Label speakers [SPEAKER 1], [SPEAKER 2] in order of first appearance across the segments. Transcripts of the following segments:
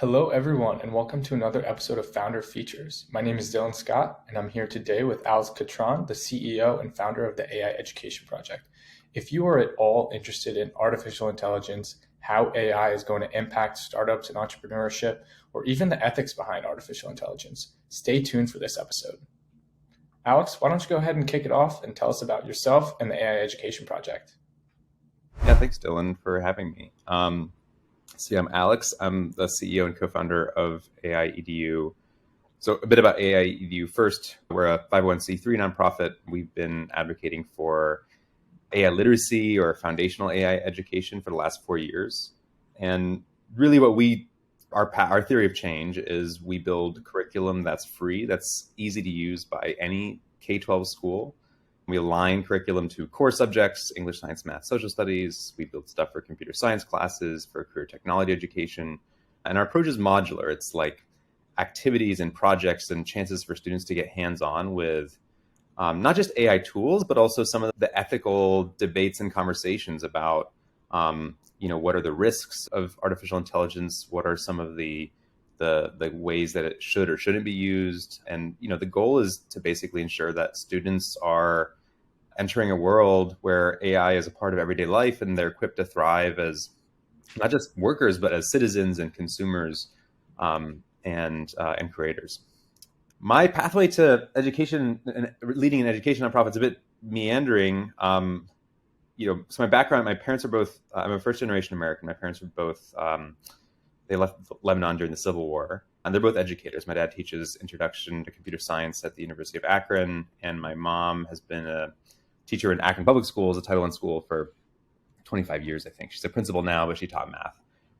[SPEAKER 1] Hello, everyone, and welcome to another episode of Founder Features. My name is Dylan Scott, and I'm here today with Alex Kotran, the CEO and founder of the AI Education Project. If you are at all interested in artificial intelligence, how AI is going to impact startups and entrepreneurship, or even the ethics behind artificial intelligence, stay tuned for this episode. Alex, why don't you go ahead and kick it off and tell us about yourself and the AI Education Project?
[SPEAKER 2] Yeah, thanks, Dylan, for having me. I'm Alex. I'm the CEO and co-founder of AI Edu. So a bit about AI Edu first. We're a 501c3 nonprofit. We've been advocating for AI literacy or foundational AI education for the last 4 years. And really our theory of change is we build curriculum that's free, that's easy to use by any K-12 school. We align curriculum to core subjects, English, science, math, social studies. We build stuff for computer science classes, for career technology education. And our approach is modular. It's like activities and projects and chances for students to get hands-on with not just AI tools, but also some of the ethical debates and conversations about, what are the risks of artificial intelligence? What are some of the ways that it should or shouldn't be used? And, the goal is to basically ensure that students are entering a world where AI is a part of everyday life and they're equipped to thrive as not just workers, but as citizens and consumers and creators. My pathway to education and leading an education nonprofit is a bit meandering. So my background, my parents are both, I'm a first generation American. My parents were both, they left Lebanon during the Civil War, and they're both educators. My dad teaches Introduction to Computer Science at the University of Akron, and my mom has been a teacher in Akron Public Schools, a Title I school, for 25 years, I think. She's a principal now, but she taught math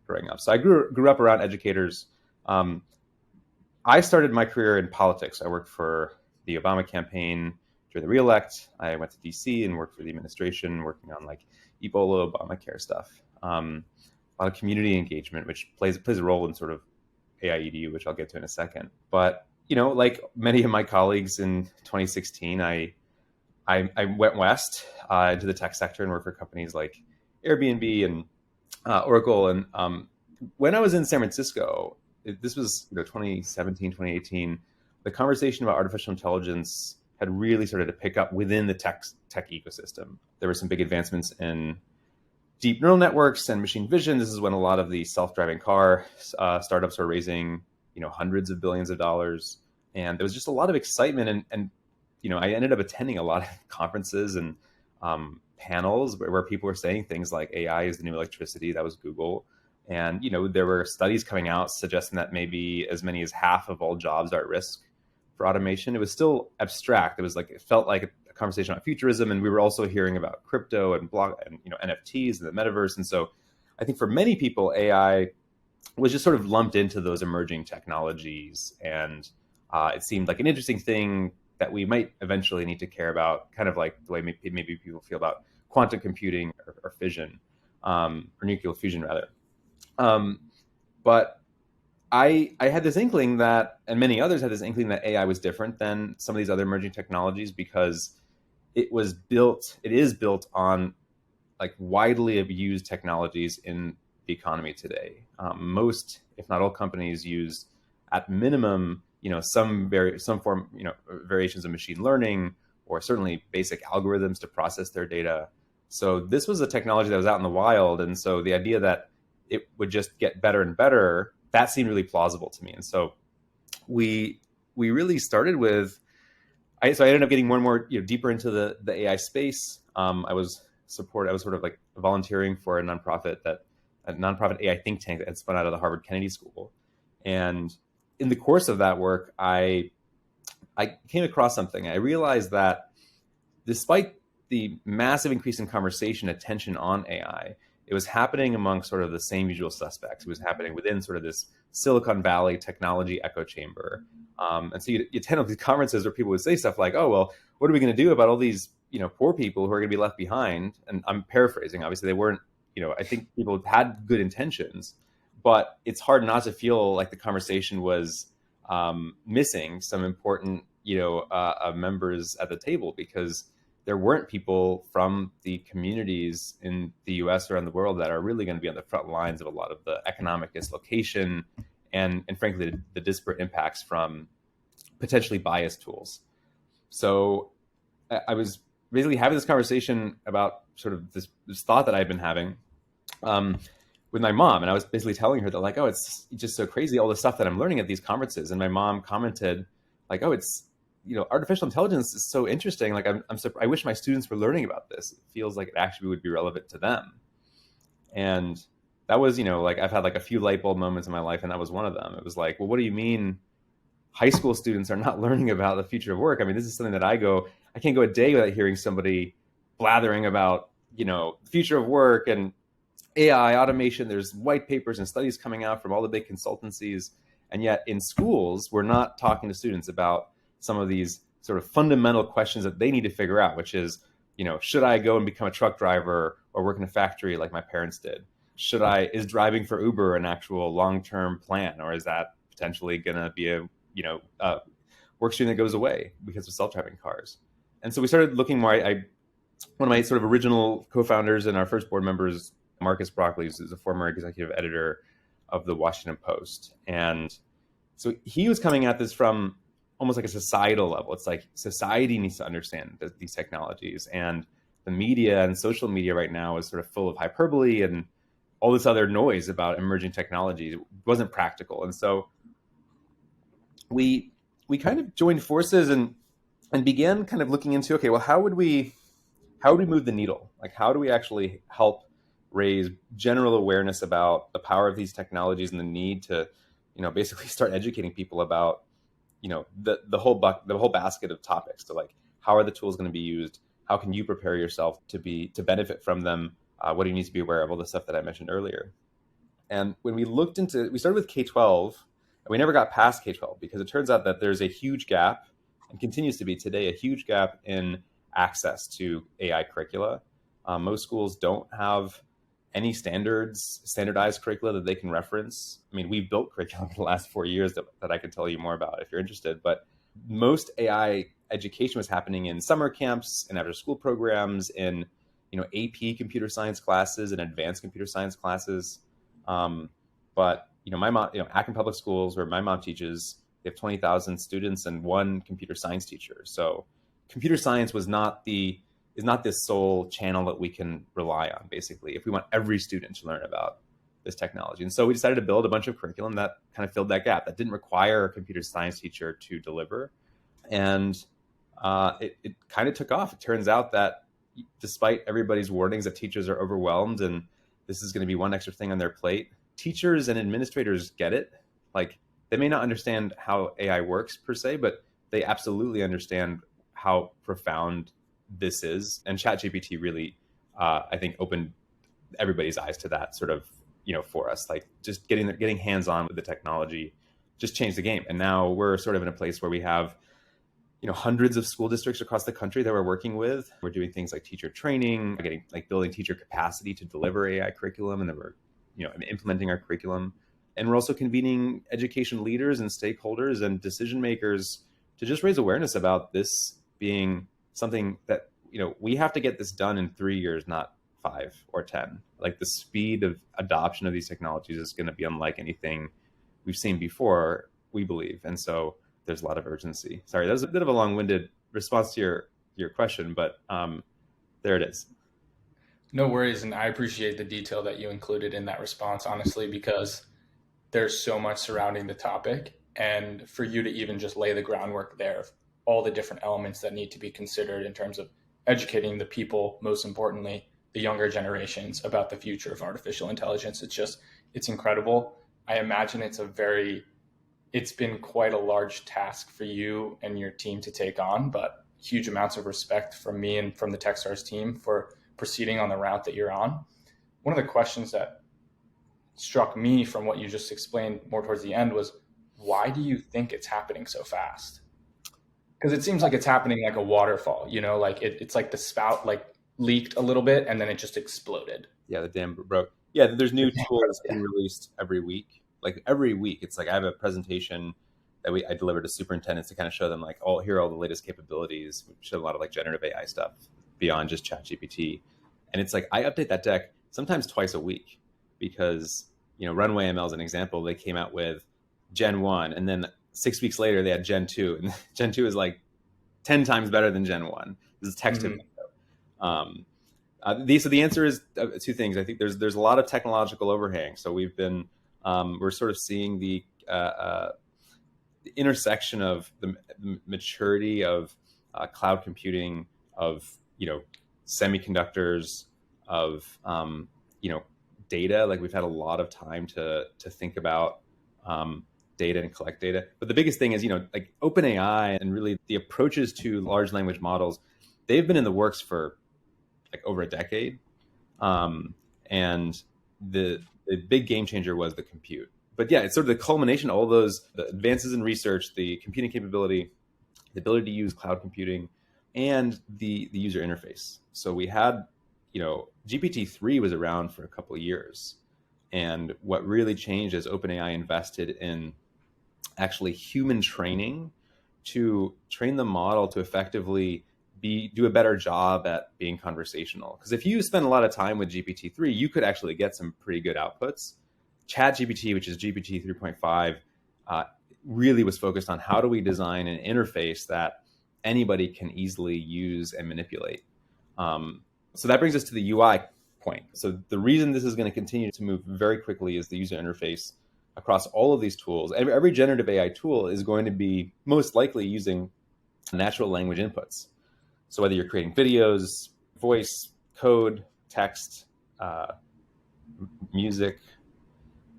[SPEAKER 2] growing up. So I grew up around educators. I started my career in politics. I worked for the Obama campaign during the re-elect. I went to DC and worked for the administration, working on like Ebola, Obamacare stuff. A lot of community engagement, which plays a role in sort of AIEDU, which I'll get to in a second. But, like many of my colleagues in 2016, I went west into the tech sector and worked for companies like Airbnb and Oracle. And when I was in San Francisco, this was 2017, 2018, the conversation about artificial intelligence had really started to pick up within the tech ecosystem. There were some big advancements in deep neural networks and machine vision. This is when a lot of the self-driving car startups were raising, hundreds of billions of dollars. And there was just a lot of excitement. And I ended up attending a lot of conferences and panels where people were saying things like AI is the new electricity. That was Google. And, there were studies coming out suggesting that maybe as many as half of all jobs are at risk for automation. It was still abstract. It felt like a conversation about futurism, and we were also hearing about crypto and NFTs and the metaverse. And so I think for many people, AI was just sort of lumped into those emerging technologies, and it seemed like an interesting thing that we might eventually need to care about, kind of like the way maybe people feel about quantum computing or fission, or nuclear fusion rather. But I had this inkling that, and many others had this inkling that AI was different than some of these other emerging technologies because it is built on like widely abused technologies in the economy today. Most, if not all, companies use at minimum, some form, variations of machine learning, or certainly basic algorithms to process their data. So this was a technology that was out in the wild, and so the idea that it would just get better and better, that seemed really plausible to me. And so we really started with. So I ended up getting more and more deeper into the AI space. I was sort of like volunteering for a nonprofit AI think tank that had spun out of the Harvard Kennedy School. And in the course of that work, I came across something. I realized that despite the massive increase in conversation attention on AI, it was happening among sort of the same usual suspects. It was happening within sort of this Silicon Valley technology echo chamber. And so you attend these conferences where people would say stuff like, oh, well, what are we going to do about all these, poor people who are going to be left behind? And I'm paraphrasing. Obviously, they weren't, I think people had good intentions, but it's hard not to feel like the conversation was missing some important, members at the table, because there weren't people from the communities in the US or around the world that are really going to be on the front lines of a lot of the economic dislocation and frankly, the disparate impacts from potentially biased tools. So I was basically having this conversation about sort of this thought that I've been having with my mom. And I was basically telling her that, like, oh, it's just so crazy, all the stuff that I'm learning at these conferences. And my mom commented, like, oh, it's, artificial intelligence is so interesting. Like, I wish my students were learning about this. It feels like it actually would be relevant to them. And that was, like, I've had like a few light bulb moments in my life, and that was one of them. It was like, well, what do you mean high school students are not learning about the future of work? I mean, this is something that I can't go a day without hearing somebody blathering about, the future of work and AI automation. There's white papers and studies coming out from all the big consultancies. And yet in schools, we're not talking to students about some of these sort of fundamental questions that they need to figure out, which is, should I go and become a truck driver or work in a factory like my parents did? Is driving for Uber an actual long-term plan, or is that potentially going to be a work stream that goes away because of self-driving cars? And so we started looking more. One of my sort of original co-founders and our first board members, Marcus Broccoli, is a former executive editor of the Washington Post. And so he was coming at this from almost like a societal level. It's like society needs to understand these technologies, and the media and social media right now is sort of full of hyperbole and all this other noise about emerging technologies. It wasn't practical. And so we kind of joined forces and began kind of looking into, okay, well, how would we move the needle? Like, how do we actually help raise general awareness about the power of these technologies and the need to, basically start educating people about, the whole basket of topics. So, like, how are the tools going to be used? How can you prepare yourself to benefit from them? What do you need to be aware of? All the stuff that I mentioned earlier. And when we started with K-12, and we never got past K-12 because it turns out that there's a huge gap, and continues to be today, a huge gap in access to AI curricula. Most schools don't have any standardized curricula that they can reference. I mean, we've built curriculum in the last 4 years that I can tell you more about if you're interested, but most AI education was happening in summer camps and after school programs, in AP computer science classes and advanced computer science classes. But my mom, Akron Public Schools, where my mom teaches, they have 20,000 students and one computer science teacher. So computer science is not this sole channel that we can rely on, basically, if we want every student to learn about this technology. And so we decided to build a bunch of curriculum that kind of filled that gap, that didn't require a computer science teacher to deliver. And it kind of took off. It turns out that despite everybody's warnings that teachers are overwhelmed and this is going to be one extra thing on their plate, teachers and administrators get it. Like, they may not understand how AI works per se, but they absolutely understand how profound this is. And ChatGPT really, I think, opened everybody's eyes to that sort of, for us. Like, just getting hands-on with the technology just changed the game. And now we're sort of in a place where we have, hundreds of school districts across the country that we're working with. We're doing things like teacher training, building teacher capacity to deliver AI curriculum, and then we're, implementing our curriculum. And we're also convening education leaders and stakeholders and decision makers to just raise awareness about this being something that, we have to get this done in 3 years, not 5 or 10. Like, the speed of adoption of these technologies is going to be unlike anything we've seen before, we believe. And so there's a lot of urgency. Sorry, that was a bit of a long-winded response to your question, but there it is.
[SPEAKER 1] No worries. And I appreciate the detail that you included in that response, honestly, because there's so much surrounding the topic. And for you to even just lay the groundwork there of all the different elements that need to be considered in terms of educating the people, most importantly, the younger generations, about the future of artificial intelligence. It's incredible. I imagine it's been quite a large task for you and your team to take on, but huge amounts of respect from me and from the Techstars team for proceeding on the route that you're on. One of the questions that struck me from what you just explained more towards the end was, why do you think it's happening so fast? Because it seems like it's happening like a waterfall, like it's like the spout leaked a little bit and then it just exploded.
[SPEAKER 2] Yeah, the dam broke. Yeah, there's new tools being released every week. Like, every week, it's like I have a presentation that I deliver to superintendents to kind of show them, like, here are all the latest capabilities. We show a lot of generative AI stuff beyond just ChatGPT. And it's like, I update that deck sometimes twice a week because, Runway ML is an example. They came out with Gen 1, and then 6 weeks later they had Gen 2, and Gen 2 is like 10 times better than Gen 1. This is text to video. So the answer is two things. I think there's a lot of technological overhang. So we're sort of seeing the intersection of the maturity of cloud computing, of semiconductors, of data. Like we've had a lot of time to think about data and collect data. But the biggest thing is like OpenAI and really the approaches to large language models. They've been in the works for like over a decade, and the big game changer was the compute. But yeah, it's sort of the culmination of all those, the advances in research, the computing capability, the ability to use cloud computing, and the user interface. So we had, GPT-3 was around for a couple of years. And what really changed is OpenAI invested in actually human training to train the model to effectively do a better job at being conversational. Because if you spend a lot of time with GPT-3, you could actually get some pretty good outputs. ChatGPT, which is GPT 3.5, really was focused on how do we design an interface that anybody can easily use and manipulate. So that brings us to the UI point. So the reason this is going to continue to move very quickly is the user interface across all of these tools. Every generative AI tool is going to be most likely using natural language inputs. So whether you're creating videos, voice, code, text, music,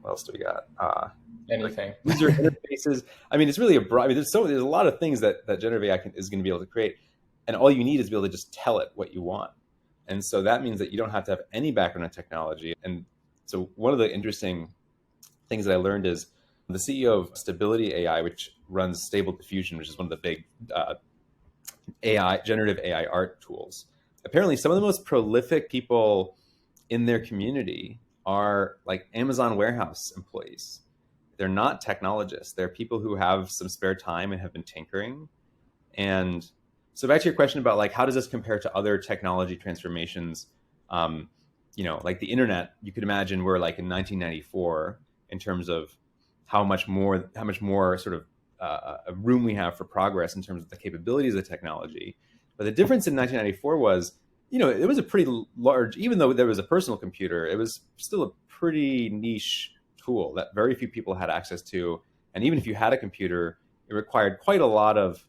[SPEAKER 2] what else do we got?
[SPEAKER 1] Anything.
[SPEAKER 2] Like user interfaces. I mean, it's really there's a lot of things that generative AI is going to be able to create, and all you need is to be able to just tell it what you want. And so that means that you don't have to have any background in technology. And so one of the interesting things that I learned is the CEO of Stability AI, which runs Stable Diffusion, which is one of the big generative AI art tools. Apparently, some of the most prolific people in their community are like Amazon warehouse employees. They're not technologists. They're people who have some spare time and have been tinkering. And so back to your question about like, how does this compare to other technology transformations? Like the internet, you could imagine we're like in 1994 in terms of how much more sort of a room we have for progress in terms of the capabilities of the technology. But the difference in 1994 was, it was a pretty large, even though there was a personal computer, it was still a pretty niche tool that very few people had access to. And even if you had a computer, it required quite a lot of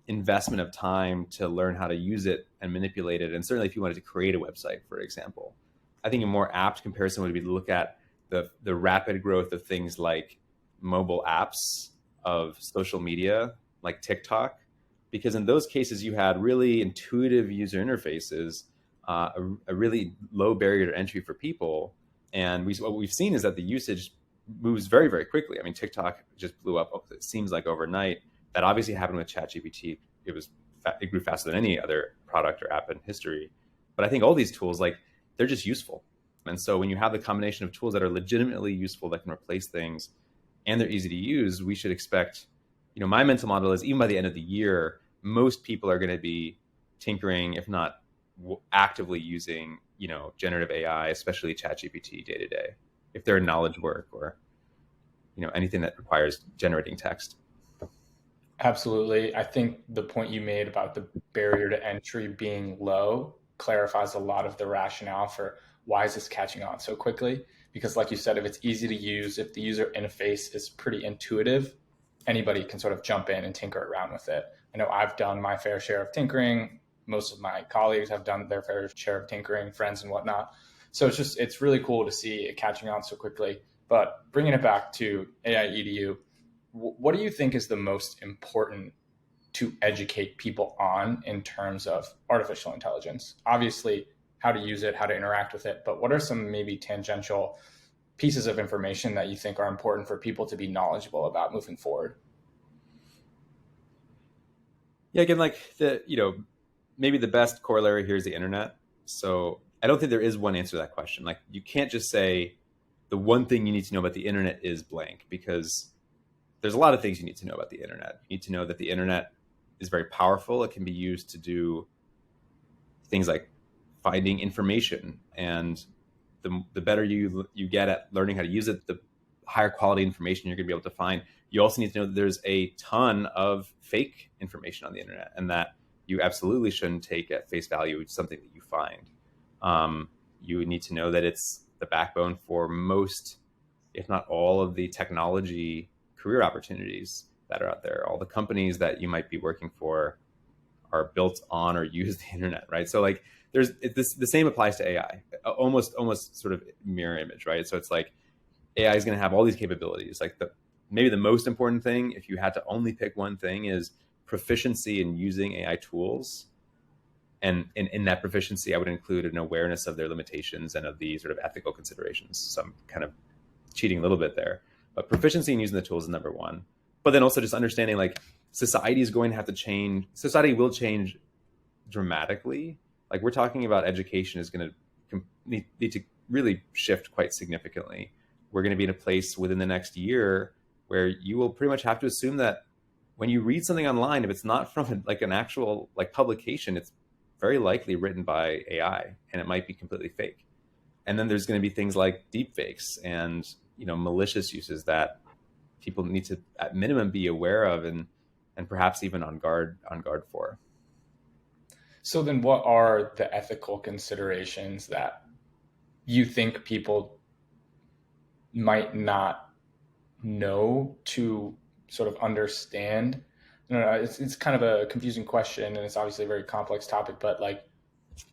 [SPEAKER 2] investment of time to learn how to use it and manipulate it. And certainly if you wanted to create a website, for example. I think a more apt comparison would be to look at the rapid growth of things like mobile apps, of social media like TikTok, because in those cases you had really intuitive user interfaces, a really low barrier to entry for people. And what we've seen is that the usage moves very, very quickly. I mean, TikTok just blew up, it seems like overnight. That obviously happened with ChatGPT. It grew faster than any other product or app in history. But I think all these tools, like, they're just useful. And so when you have the combination of tools that are legitimately useful, that can replace things, and they're easy to use, we should expect, my mental model is even by the end of the year, most people are going to be tinkering, if not actively using, generative AI, especially ChatGPT day to day, if they're in knowledge work or, anything that requires generating text.
[SPEAKER 1] Absolutely. I think the point you made about the barrier to entry being low clarifies a lot of the rationale for why is this catching on so quickly. Because like you said, if it's easy to use, if the user interface is pretty intuitive, anybody can sort of jump in and tinker around with it. I know I've done my fair share of tinkering. Most of my colleagues have done their fair share of tinkering, friends and whatnot. So it's really cool to see it catching on so quickly. But bringing it back to AI EDU, what do you think is the most important to educate people on in terms of artificial intelligence? Obviously, how to use it, how to interact with it, but what are some maybe tangential pieces of information that you think are important for people to be knowledgeable about moving forward?
[SPEAKER 2] Yeah, again, like maybe the best corollary here is the internet. So I don't think there is one answer to that question. Like, you can't just say the one thing you need to know about the internet is blank, because there's a lot of things you need to know about the internet. You need to know that the internet is very powerful. It can be used to do things like finding information, and the better you get at learning how to use it, the higher quality information you're going to be able to find. You also need to know that there's a ton of fake information on the internet, and that you absolutely shouldn't take at face value something that you find. You need to know that it's the backbone for most, if not all, of the technology career opportunities that are out there. All the companies that you might be working for are built on or use the internet, right? So like the same applies to AI, almost sort of mirror image, right? So it's like AI is going to have all these capabilities. Like maybe the most important thing, if you had to only pick one thing, is proficiency in using AI tools. And in that proficiency, I would include an awareness of their limitations and of the sort of ethical considerations. So I'm kind of cheating a little bit there, but proficiency in using the tools is number one. But then also just understanding like society is going to have to change. Society will change dramatically. Like we're talking about education is going to need to really shift quite significantly. We're going to be in a place within the next year where you will pretty much have to assume that when you read something online, if it's not from like an actual like publication, it's very likely written by AI, and it might be completely fake. And then there's going to be things like deepfakes and malicious uses that people need to at minimum be aware of and perhaps even on guard for.
[SPEAKER 1] So then what are the ethical considerations that you think people might not know to sort of understand? No, it's kind of a confusing question, and it's obviously a very complex topic, but like,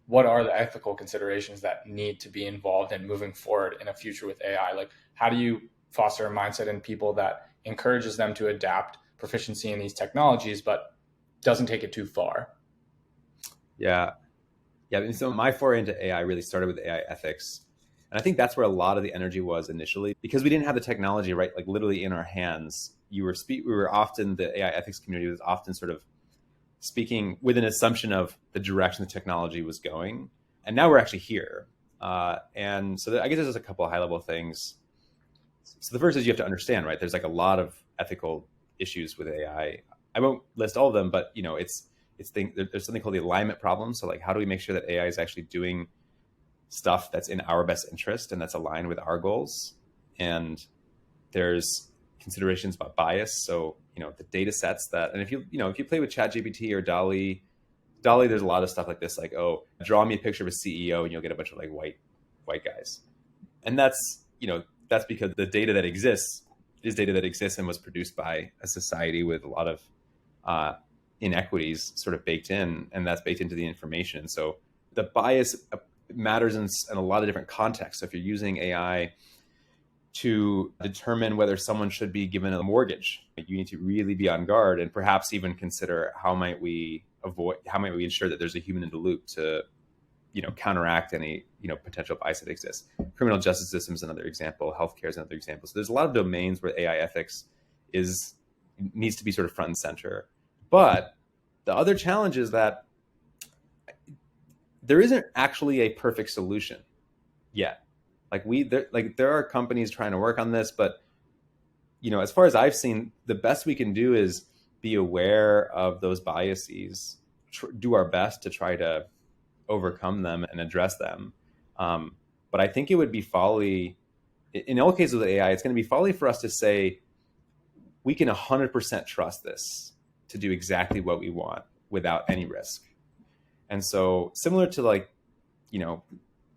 [SPEAKER 1] what are the ethical considerations that need to be involved in moving forward in a future with AI? Like, how do you foster a mindset in people that encourages them to adapt proficiency in these technologies, but doesn't take it too far?
[SPEAKER 2] Yeah. And so my foray into AI really started with AI ethics. And I think that's where a lot of the energy was initially, because we didn't have the technology, right? Like literally in our hands. We were often, the AI ethics community was often sort of speaking with an assumption of the direction the technology was going. And now we're actually here. And so I guess there's a couple of high level things. So the first is you have to understand, right? There's like a lot of ethical issues with AI. I won't list all of them, but there's something called the alignment problem. So like, how do we make sure that AI is actually doing stuff that's in our best interest and that's aligned with our goals? And there's considerations about bias. So, the data sets that, and if you play with ChatGPT or DALL-E, there's a lot of stuff like this, like, oh, draw me a picture of a CEO and you'll get a bunch of like white guys. And that's because the data that exists is data that exists and was produced by a society with a lot of inequities sort of baked in, and that's baked into the information. And so the bias matters in a lot of different contexts. So if you're using AI to determine whether someone should be given a mortgage, you need to really be on guard and perhaps even consider how might we ensure that there's a human in the loop to counteract any potential bias that exists. Criminal justice system is another example. Healthcare is another example. So there's a lot of domains where AI ethics needs to be sort of front and center. But the other challenge is that there isn't actually a perfect solution yet. There are companies trying to work on this, but as far as I've seen, the best we can do is be aware of those biases, do our best to try to overcome them and address them. But I think it would be folly in all cases with AI. It's going to be folly for us to say we can 100% trust this to do exactly what we want without any risk. And so similar to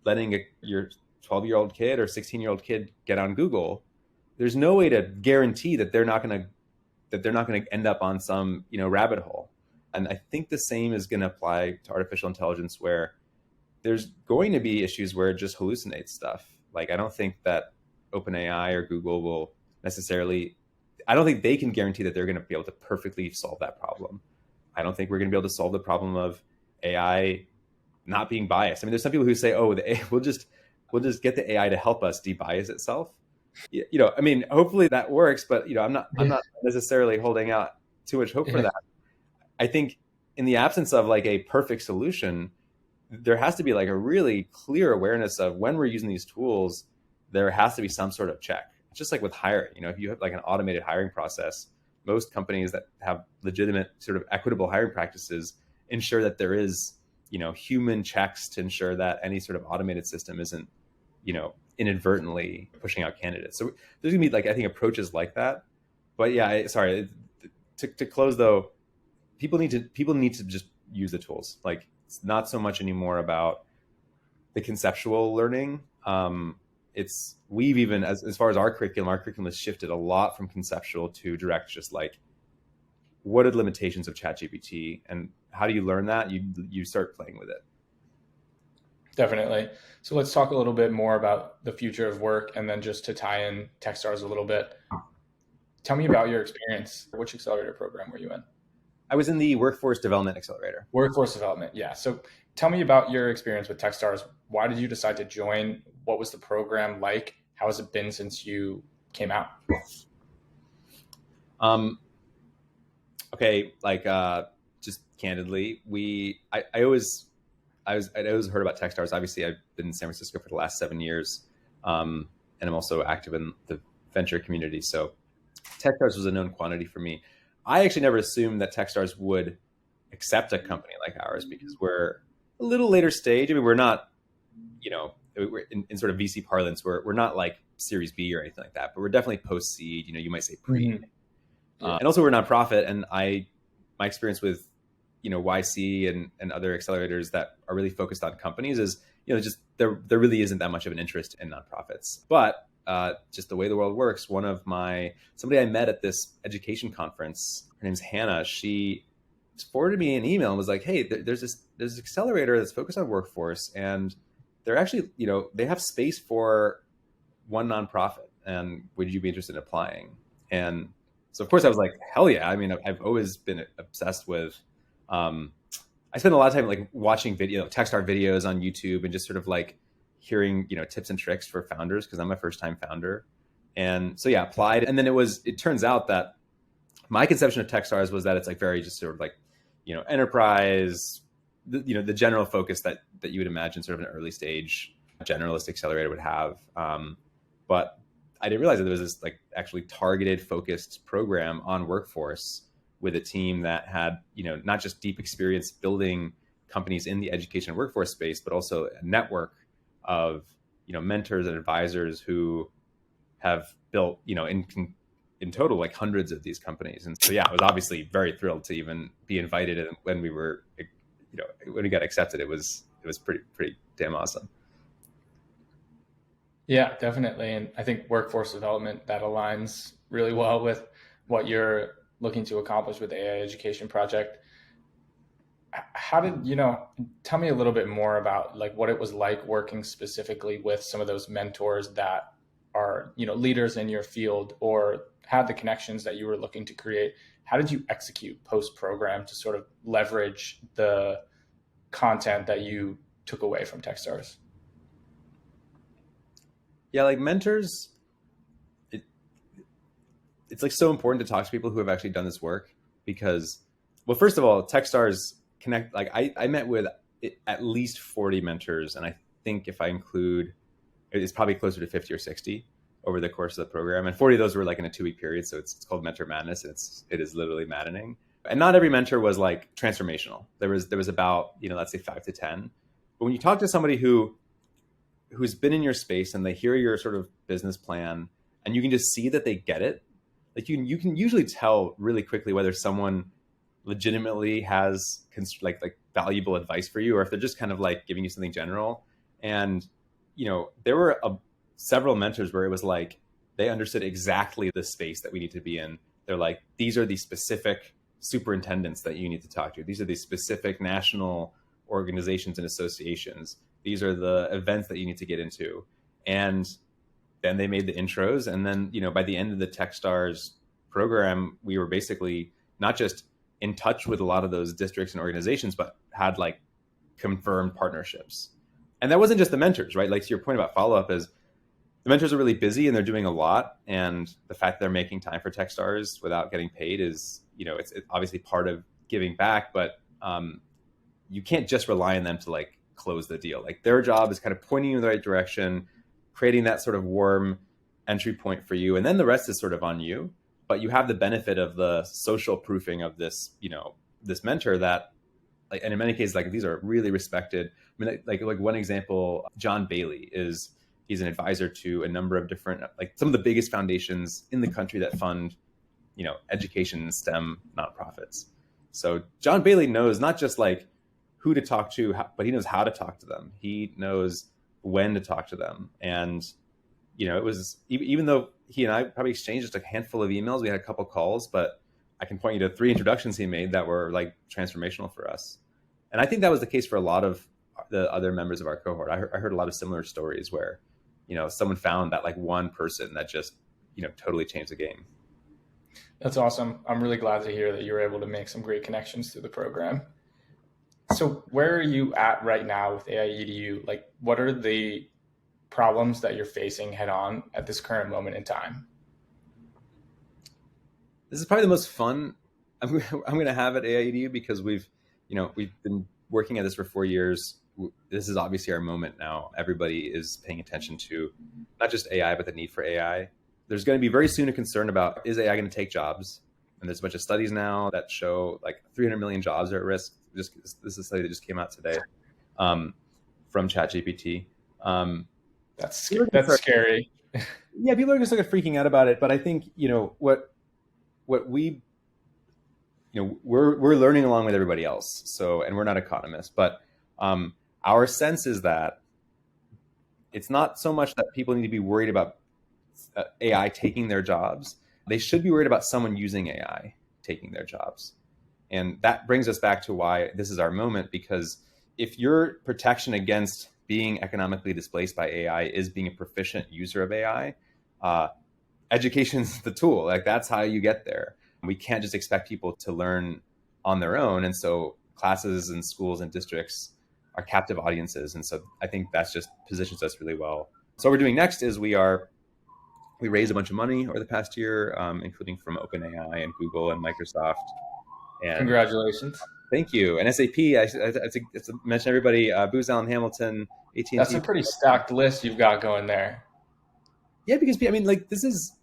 [SPEAKER 2] letting your 12-year-old kid or 16-year-old kid get on Google, there's no way to guarantee that they're not going to end up on some rabbit hole. And I think the same is going to apply to artificial intelligence, where there's going to be issues where it just hallucinates stuff. Like, I don't think that OpenAI or Google will necessarily, I don't think they can guarantee that they're going to be able to perfectly solve that problem. I don't think we're going to be able to solve the problem of AI not being biased. I mean, there's some people who say, oh, we'll just get the AI to help us debias itself. I mean, hopefully that works, but I'm not necessarily holding out too much hope for that. I think in the absence of like a perfect solution, there has to be like a really clear awareness of when we're using these tools, there has to be some sort of check. It's just like with hiring, if you have like an automated hiring process, most companies that have legitimate sort of equitable hiring practices ensure that there is, human checks to ensure that any sort of automated system isn't, inadvertently pushing out candidates. So there's gonna be like, I think, approaches like that. But yeah, sorry, to close though, people need to just use the tools. Like, it's not so much anymore about the conceptual learning. We've even, as far as our curriculum has shifted a lot from conceptual to direct, just like, what are the limitations of ChatGPT and how do you learn that? You start playing with it.
[SPEAKER 1] Definitely. So let's talk a little bit more about the future of work, and then just to tie in Techstars a little bit. Tell me about your experience. Which accelerator program were you in?
[SPEAKER 2] I was in the Workforce Development Accelerator.
[SPEAKER 1] Workforce development, yeah. So tell me about your experience with Techstars. Why did you decide to join? What was the program like? How has it been since you came out?
[SPEAKER 2] Okay, like, just candidly, I'd always heard about Techstars. Obviously, I've been in San Francisco for the last 7 years, and I'm also active in the venture community. So Techstars was a known quantity for me. I actually never assumed that Techstars would accept a company like ours, because we're a little later stage. I mean, we're not, we're in sort of VC parlance, we're not like Series B or anything like that, but we're definitely post seed. You might say pre.
[SPEAKER 1] Mm-hmm. Yeah.
[SPEAKER 2] And also, we're a nonprofit, and my experience with YC and other accelerators that are really focused on companies is, just there really isn't that much of an interest in nonprofits. But just the way the world works, somebody I met at this education conference, her name's Hannah, she forwarded me an email and was like, hey, there's this accelerator that's focused on workforce, and they're actually, they have space for one nonprofit, and would you be interested in applying? And so of course I was like, hell yeah. I mean, I've always been obsessed with, I spend a lot of time like watching Techstars videos on YouTube, and just sort of like hearing, tips and tricks for founders, because I'm a first time founder. And so yeah, applied. And then it turns out that my conception of Techstars was that it's like very just sort of like, enterprise, the general focus that you would imagine sort of an early stage generalist accelerator would have. But I didn't realize that there was this like actually targeted, focused program on workforce with a team that had, not just deep experience building companies in the education and workforce space, but also a network of, mentors and advisors who have built, in total, like hundreds of these companies. And so, yeah, I was obviously very thrilled to even be invited. And when when we got accepted, it was pretty damn awesome.
[SPEAKER 1] Yeah, definitely. And I think workforce development, that aligns really well with what you're looking to accomplish with the AI education project. How did, tell me a little bit more about like what it was like working specifically with some of those mentors that are, leaders in your field, or had the connections that you were looking to create. How did you execute post-program to sort of leverage the content that you took away from Techstars?
[SPEAKER 2] Yeah, like mentors, it's like so important to talk to people who have actually done this work, because, well, first of all, Techstars connect, like I met with at least 40 mentors, and I think if I include, it's probably closer to 50 or 60 over the course of the program. And 40 of those were like in a 2-week period. So it's called Mentor Madness. And it is literally maddening. And not every mentor was like transformational. There was about, let's say 5 to 10. But when you talk to somebody who's been in your space, and they hear your sort of business plan, and you can just see that they get it, like you can usually tell really quickly whether someone legitimately has like valuable advice for you, or if they're just kind of like giving you something general. And there were several mentors where it was like they understood exactly the space that we need to be in. They're like, these are the specific superintendents that you need to talk to. These are the specific national organizations and associations. These are the events that you need to get into. And then they made the intros. And then, by the end of the Techstars program, we were basically not just in touch with a lot of those districts and organizations, but had like confirmed partnerships. And that wasn't just the mentors, right? Like, to your point about follow-up, is the mentors are really busy and they're doing a lot. And the fact that they're making time for Techstars without getting paid is, it's obviously part of giving back, but you can't just rely on them to like close the deal. Like, their job is kind of pointing you in the right direction, creating that sort of warm entry point for you. And then the rest is sort of on you, but you have the benefit of the social proofing of this, this mentor that, like, and in many cases, like, these are really respected. I mean, like one example, John Bailey is He's an advisor to a number of different, like some of the biggest foundations in the country that fund, education and STEM nonprofits. So John Bailey knows not just like who to talk to, but he knows how to talk to them. He knows when to talk to them. And, it was, even though he and I probably exchanged just a handful of emails, we had a couple calls, but I can point you to 3 introductions he made that were like transformational for us. And I think that was the case for a lot of the other members of our cohort. I heard a lot of similar stories where, someone found that like one person that just, totally changed the game.
[SPEAKER 1] That's awesome. I'm really glad to hear that you were able to make some great connections through the program. So where are you at right now with AI Edu? Like, what are the problems that you're facing head on at this current moment in time?
[SPEAKER 2] This is probably the most fun I'm going to have at AI Edu because we've been working at this for 4 years. This is obviously our moment now. Everybody is paying attention to not just AI, but the need for AI. There's going to be very soon a concern about, is AI going to take jobs? And there's a bunch of studies now that show like 300 million jobs are at risk. This is a study that just came out today from ChatGPT.
[SPEAKER 1] That's scary.
[SPEAKER 2] Yeah, people are going to start freaking out about it. But I think, what we, we're learning along with everybody else. So, and we're not economists, but our sense is that it's not so much that people need to be worried about AI taking their jobs. They should be worried about someone using AI taking their jobs. And that brings us back to why this is our moment, because if your protection against being economically displaced by AI is being a proficient user of AI, education's the tool. Like that's how you get there. We can't just expect people to learn on their own. And so classes and schools and districts are captive audiences. And so I think that's just positions us really well. So what we're doing next is we raised a bunch of money over the past year, including from OpenAI and Google and Microsoft. And
[SPEAKER 1] congratulations.
[SPEAKER 2] Thank you. And SAP, I mention everybody, Booz Allen Hamilton, AT&T.
[SPEAKER 1] That's a pretty stacked list you've got going there.
[SPEAKER 2] Yeah, because I mean, like this is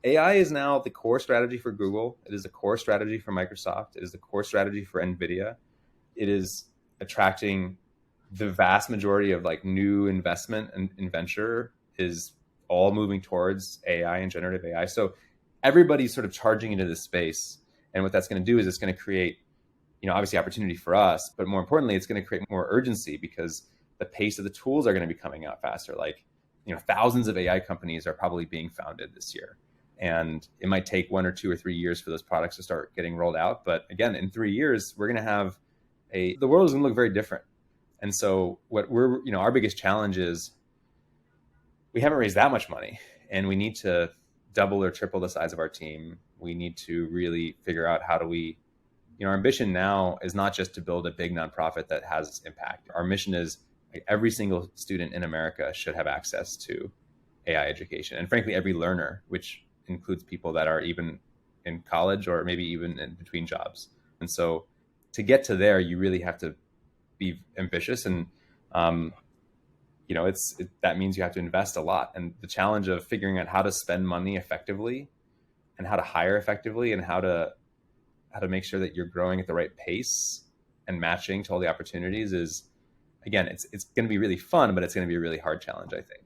[SPEAKER 2] AI is now the core strategy for Google. It is the core strategy for Microsoft. It is the core strategy for NVIDIA. It is attracting the vast majority of like new investment and venture is all moving towards AI and generative AI. So everybody's sort of charging into this space. And what that's going to do is it's going to create, obviously opportunity for us, but more importantly, it's going to create more urgency because the pace of the tools are going to be coming out faster. Like, thousands of AI companies are probably being founded this year. And it might take 1 or 2 or 3 years for those products to start getting rolled out. But again, in 3 years, we're going to have the world is going to look very different. And so what our biggest challenge is we haven't raised that much money and we need to double or triple the size of our team. We need to really figure out how do we, our ambition now is not just to build a big nonprofit that has impact. Our mission is like every single student in America should have access to AI education. And frankly, every learner, which includes people that are even in college or maybe even in between jobs. And so to get to there, you really have to be ambitious. And, that means you have to invest a lot. And the challenge of figuring out how to spend money effectively and how to hire effectively and how to make sure that you're growing at the right pace and matching to all the opportunities is, again, it's going to be really fun, but it's going to be a really hard challenge, I think.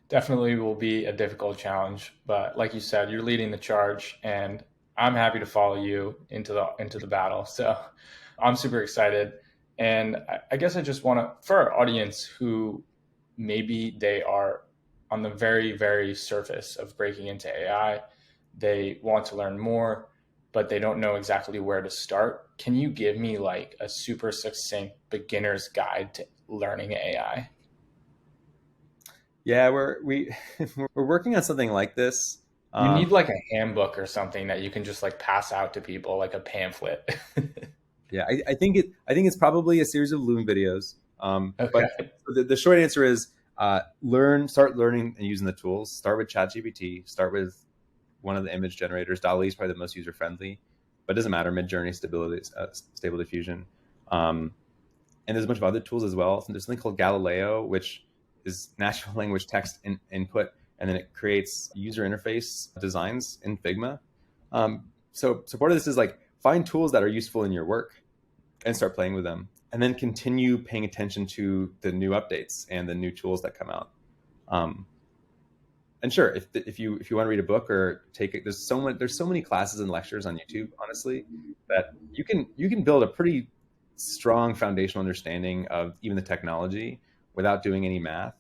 [SPEAKER 1] Definitely will be a difficult challenge, but like you said, you're leading the charge and I'm happy to follow you into the battle. So I'm super excited. And I guess I just want to, for our audience who maybe they are on the very, very surface of breaking into AI, they want to learn more, but they don't know exactly where to start. Can you give me like a super succinct beginner's guide to learning AI?
[SPEAKER 2] Yeah, we're working on something like this.
[SPEAKER 1] You need like a handbook or something that you can just like pass out to people, like a pamphlet.
[SPEAKER 2] Yeah, I think it's probably a series of Loom videos.
[SPEAKER 1] Okay.
[SPEAKER 2] But the short answer is start learning and using the tools. Start with ChatGPT. Start with one of the image generators. DALL-E is probably the most user friendly, but it doesn't matter. Midjourney, Stable Diffusion, and there's a bunch of other tools as well. So there's something called Galileo, which is natural language text input, and then it creates user interface designs in Figma. So part of this is like find tools that are useful in your work and start playing with them. and then continue paying attention to the new updates and the new tools that come out. And sure, if you want to read a book or take it, there's so many classes and lectures on YouTube, honestly, that you can build a pretty strong foundational understanding of even the technology without doing any math,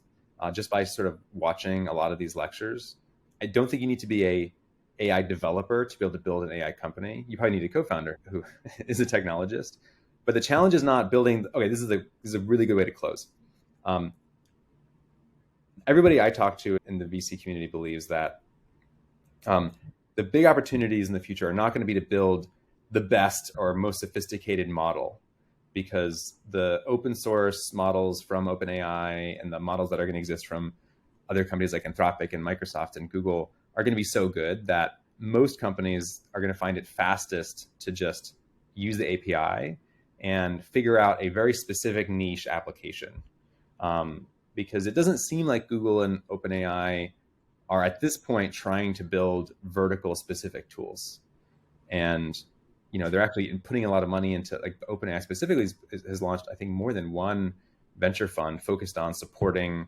[SPEAKER 2] just by sort of watching a lot of these lectures. I don't think you need to be a AI developer to be able to build an AI company. You probably need a co-founder who is a technologist. But the challenge is not building. Okay, this is a really good way to close. Everybody I talk to in the VC community believes that the big opportunities in the future are not going to be to build the best or most sophisticated model, because the open source models from OpenAI and the models that are going to exist from other companies like Anthropic and Microsoft and Google are going to be so good that most companies are going to find it fastest to just use the API and figure out a very specific niche application. Because it doesn't seem like Google and OpenAI are at this point trying to build vertical specific tools. And they're actually putting a lot of money into, like, OpenAI specifically has launched, I think, more than one venture fund focused on supporting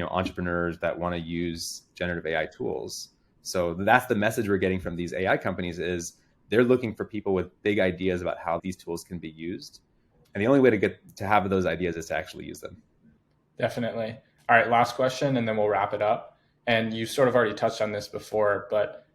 [SPEAKER 2] entrepreneurs that want to use generative AI tools. So that's the message we're getting from these AI companies, is they're looking for people with big ideas about how these tools can be used. And the only way to get to have those ideas is to actually use them.
[SPEAKER 1] Definitely. All right, last question, and then we'll wrap it up. And you sort of already touched on this before, but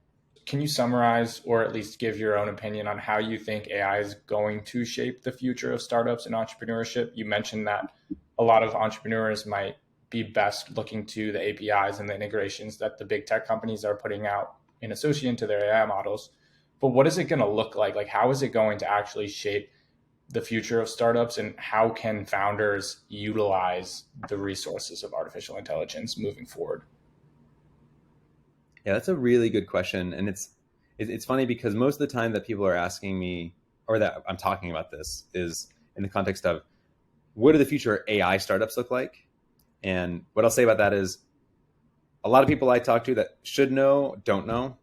[SPEAKER 1] can you summarize or at least give your own opinion on how you think AI is going to shape the future of startups and entrepreneurship? You mentioned that a lot of entrepreneurs might be best looking to the APIs and the integrations that the big tech companies are putting out in association to their AI models. But what is it going to look like? Like, how is it going to actually shape the future of startups, and how can founders utilize the resources of artificial intelligence moving forward?
[SPEAKER 2] Yeah, that's a really good question. And it's funny because most of the time that people are asking me, or that I'm talking about this, is in the context of, what do the future AI startups look like? And what I'll say about that is, a lot of people I talk to that should know don't know.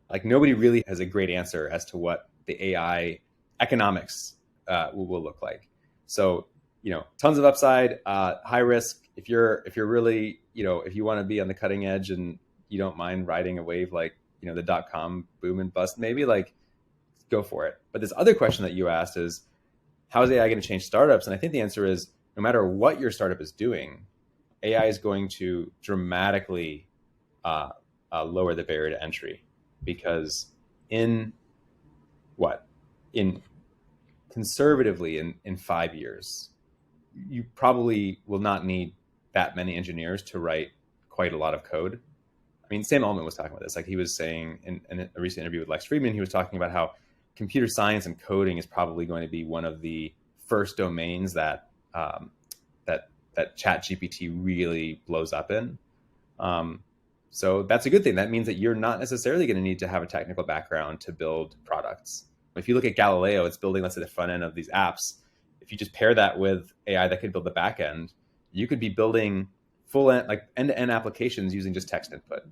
[SPEAKER 2] Like, nobody really has a great answer as to what the AI economics will look like. So, tons of upside, high risk. If you're really, if you want to be on the cutting edge and you don't mind riding a wave like, the .com boom and bust, maybe, like, go for it. But this other question that you asked is, how is AI going to change startups? And I think the answer is, no matter what your startup is doing, AI is going to dramatically lower the barrier to entry, because in conservatively in 5 years, you probably will not need that many engineers to write quite a lot of code. I mean, Sam Altman was talking about this. Like, he was saying in a recent interview with Lex Friedman, he was talking about how computer science and coding is probably going to be one of the first domains that ChatGPT really blows up in. So that's a good thing. That means that you're not necessarily going to need to have a technical background to build products. If you look at Galileo, it's building, let's say, the front end of these apps. If you just pair that with AI that could build the back end, you could be building end-to-end applications using just text input.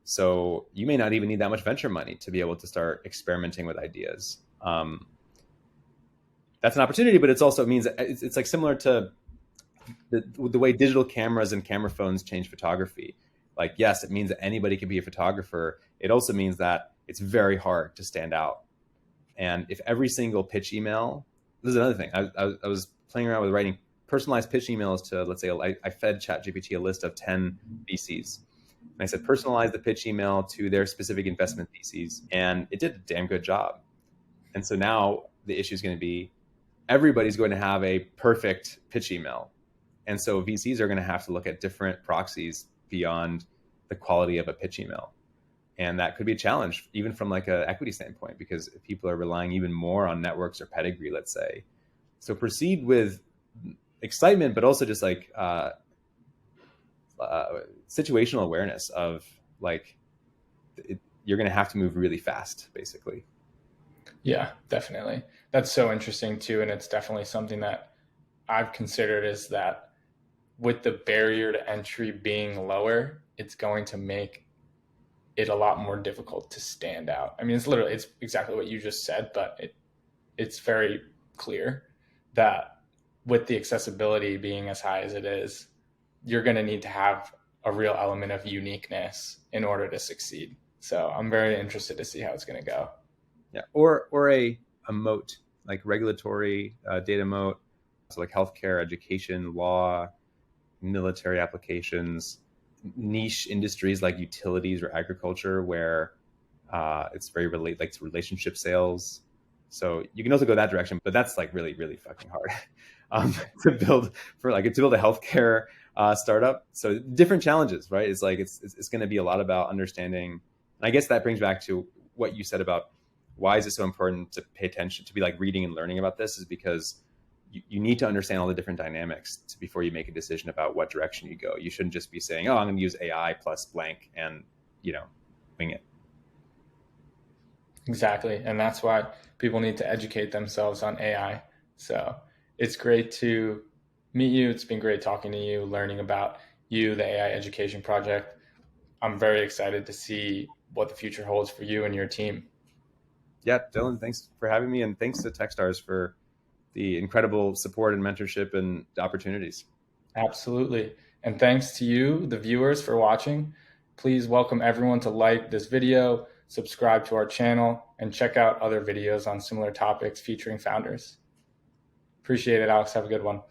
[SPEAKER 2] So you may not even need that much venture money to be able to start experimenting with ideas. That's an opportunity, but it also means that it's like similar to the way digital cameras and camera phones change photography. Like, yes, it means that anybody can be a photographer. It also means that it's very hard to stand out. And if every single pitch email, this is another thing. I was playing around with writing personalized pitch emails to, let's say, I fed ChatGPT a list of 10 VCs. And I said, personalize the pitch email to their specific investment theses. And it did a damn good job. And so now the issue is going to be, everybody's going to have a perfect pitch email. And so VCs are going to have to look at different proxies beyond the quality of a pitch email. And that could be a challenge, even from like an equity standpoint, because people are relying even more on networks or pedigree, let's say. So proceed with excitement, but also just like situational awareness of, like, you're going to have to move really fast, basically.
[SPEAKER 1] Yeah, definitely. That's so interesting too. And it's definitely something that I've considered, is that with the barrier to entry being lower, it's going to make it a lot more difficult to stand out. I mean, it's exactly what you just said, but it's very clear that with the accessibility being as high as it is, you're going to need to have a real element of uniqueness in order to succeed. So I'm very interested to see how it's going to go.
[SPEAKER 2] Yeah, or a moat, like regulatory data moat, so like healthcare, education, law, military applications, niche industries like utilities or agriculture, where it's very like to relationship sales. So you can also go that direction, but that's like really, really fucking hard to build to build a healthcare startup. So different challenges, right? It's like it's going to be a lot about understanding. And I guess that brings back to what you said about why is it so important to pay attention, to be like reading and learning about this, is because you need to understand all the different dynamics before you make a decision about what direction you go. You shouldn't just be saying, oh, I'm going to use AI plus blank and, wing it.
[SPEAKER 1] Exactly. And that's why people need to educate themselves on AI. So it's great to meet you. It's been great talking to you, learning about you, the AI education project. I'm very excited to see what the future holds for you and your team.
[SPEAKER 2] Yeah, Dylan, thanks for having me. And thanks to Techstars for the incredible support and mentorship and opportunities.
[SPEAKER 1] Absolutely. And thanks to you, the viewers, for watching. Please welcome everyone to like this video, subscribe to our channel, and check out other videos on similar topics featuring founders. Appreciate it, Alex. Have a good one.